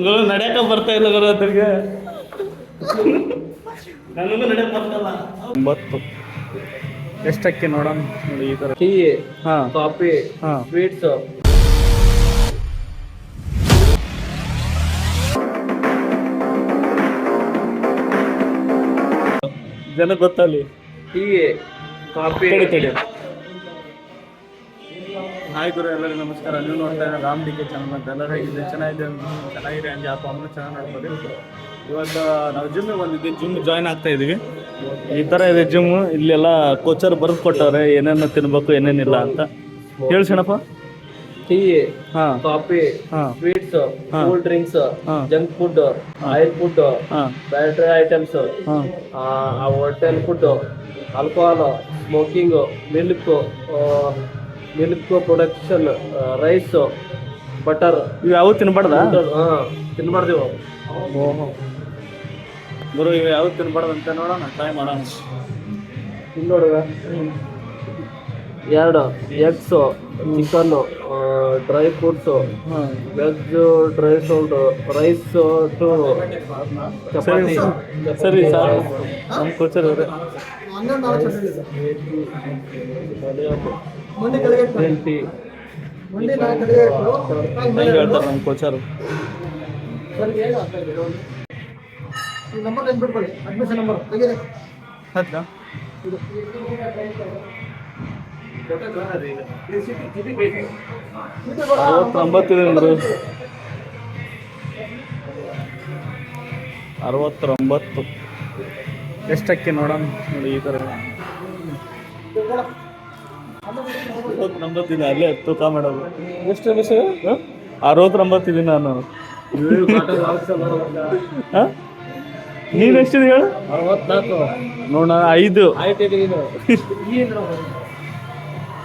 ಗುರು ನಡೆಯಕ ಬರ್ತಾ ಇಲ್ಲ ಗುರು ಅದ್ರಿಗೆ ನನಗೂ ನಡೆಯಕ್ ಬರ್ತಲ್ಲ. 9 ಎಷ್ಟಕ್ಕೆ ನೋಡೋಣ ನೋಡಿ ಈ ಥರ ಟೀ, ಹಾಂ ಕಾಫಿ, ಹಾಂ ಸ್ವೀಟ್ಸ್. ಜನ ಗೊತ್ತಲ್ಲಿ ಟೀ, ಕಾಫಿ. ತಡಿ. ಹಾಯ್ ಗುರು, ಎಲ್ಲರಿಗೂ ನಮಸ್ಕಾರ. ನೀವು ನೋಡ್ತಾ ಇದ್ದಾರೆ ರಾಮ್ ಡಿ ಕೆ ಚಾನಲ್ ಅಂತ. ಎಲ್ಲರೂ ಹೇಗಿದೆ? ಚೆನ್ನಾಗಿದೆ ಅಂಜಿ ಆಪ ಅವನು ಚೆನ್ನಾಗಿ ನೋಡ್ಬೋದು. ಇವತ್ತು ನಾವು ಜಿಮ್ಮಿಗೆ ಬಂದಿದ್ವಿ, ಜಿಮ್ ಜಾಯ್ನ್ ಆಗ್ತಾ ಇದೀವಿ. ಈ ಥರ ಇದೆ ಜಿಮ್. ಇಲ್ಲೆಲ್ಲ ಕೋಚರ್ ಬರೆದು ಕೊಟ್ಟವ್ರೆ ಏನೇನು ತಿನ್ಬೇಕು ಏನೇನಿಲ್ಲ ಅಂತ. ಹೇಳ್ಸಣಪ್ಪ. ಟೀ, ಹಾಂ ಕಾಫಿ, ಹಾಂ ಸ್ವೀಟ್ಸ್, ಹಾಂ ಕೂಲ್ ಡ್ರಿಂಕ್ಸ್, ಹಾಂ ಜಂಕ್ ಫುಡ್, ಆಯಿಲ್ ಫುಡ್, ಹಾಂ ಬ್ಯಾಟರಿ ಐಟಮ್ಸ್, ಹಾಂ hotel food, alcohol, smoking, milk production, rice, butter ಇವು ಯಾವ ತಿನ್ಬಾರ್ದಾ? ತಿನ್ಬಾರ್ದೇವು. ಓಹೋ ಗುರು, ಇವು ಯಾವ್ದು ತಿನ್ಬಾರ್ದು ಅಂತ ನೋಡೋಣ, ಟ್ರೈ ಮಾಡೋಣ. ಇಲ್ಲಿ ನೋಡುವ 2 ಎಗ್ಸ್, ಚಿಕನ್ನು, ಡ್ರೈ ಫ್ರೂಟ್ಸು, ಹಾಂ ವೆಜ್, ಡ್ರೈ ಫ್ರೂಟ್, ರೈಸ್, ಟು ಸರಿ ಚಪಾತಿ. ಸರಿ ಸಾಕು ನಮ್ಮ ಕೋಚರ್ ಅವರೇ. Green tea. ಹೆಂಗೆ ಹೇಳ್ತಾರೆ ನಮ್ಮ ಕೋಚರು. ಹೌದಾ? 69 ಇದೆ ಅಂದ್ರೆ 69 ಎಷ್ಟಕ್ಕೆ ನೋಡೋಣ ನೋಡಿ ಈ ಥರ 69 ಇದೆ. ಅಲ್ಲೇ ತೂಕ ಮಾಡೋದು. ಎಷ್ಟು ನಿಮಿಷ? 69 ಇದೆ ನಾನು. ಹಾಂ ನೀನು ಎಷ್ಟಿದೆ ಹೇಳು? 64 ನೋಡೋಣ. 5 ಆಯ್ತು.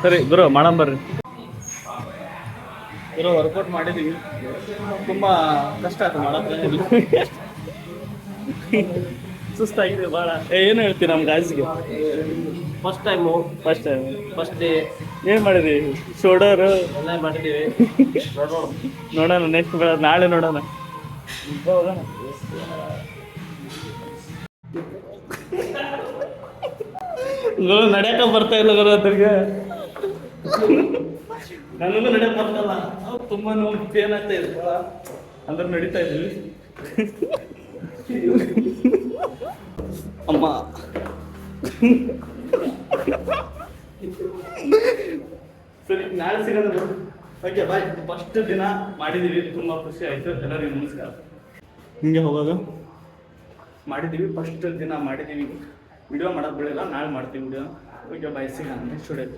ಸರಿ ಗುರು, ಮಾಡೋಣ ಬರ್ರಿ. ಗುರು, ವರ್ಕೌಟ್ ಮಾಡಿದ್ದೀವಿ. ತುಂಬ ಕಷ್ಟ ಆಯ್ತು ಮಾಡೋಕ್ಕೆ. ಸುಸ್ತಾಗಿದೆ ಭಾಳ. ಏನು ಹೇಳ್ತೀನಿ ನಮ್ಮ ಗಾಜಿಗೆ? ಫಸ್ಟ್ ಟೈಮ್ ಫಸ್ಟ್ ಡೇ ಏನು ಮಾಡಿದ್ದೀವಿ? ಶೋಲ್ಡರು ಎಲ್ಲ ಮಾಡಿದ್ದೀವಿ. ನೋಡೋಣ ನೆಕ್ಸ್ಟ್ ನಾಳೆ ನೋಡೋಣ. ಗುರು, ನಡೆಯಕ ಬರ್ತಾ ಇಲ್ಲ ಗುರು ಅದ್ರಿಗೆ. ನನಗೂ ನಡೆಯಕ್ ಬರ್ತಲ್ಲ. ತುಂಬ ನೋವು, ಪೇನ್ ಆಗ್ತಾ ಇದೆ ಭಾಳ. ಅಂದ್ರೆ ನಡೀತಾ ಇದ್ವಿ. ಅಮ್ಮ ಸರಿ, ನಾಳೆ ಸಿಗೋಣ. Okay bye. ಫಸ್ಟ್ ದಿನ ಮಾಡಿದ್ದೀವಿ, ತುಂಬ ಖುಷಿ ಆಯಿತು. ಎಲ್ಲರಿಗೂ ನಮಸ್ಕಾರ. ಹಿಂಗೆ ಹೋಗೋದು ಮಾಡಿದ್ದೀವಿ. ಫಸ್ಟ್ ದಿನ ಮಾಡಿದ್ದೀವಿ. ವಿಡಿಯೋ ಮಾಡೋದು ಬಿಡಲ್ಲ, ನಾಳೆ ಮಾಡ್ತೀವಿ ವಿಡಿಯೋ. ಓಕೆ ಬಾಯ್, ಸಿಗೋಣ ನೆಕ್ಸ್ಟ್ ವಿಡಿಯೋ.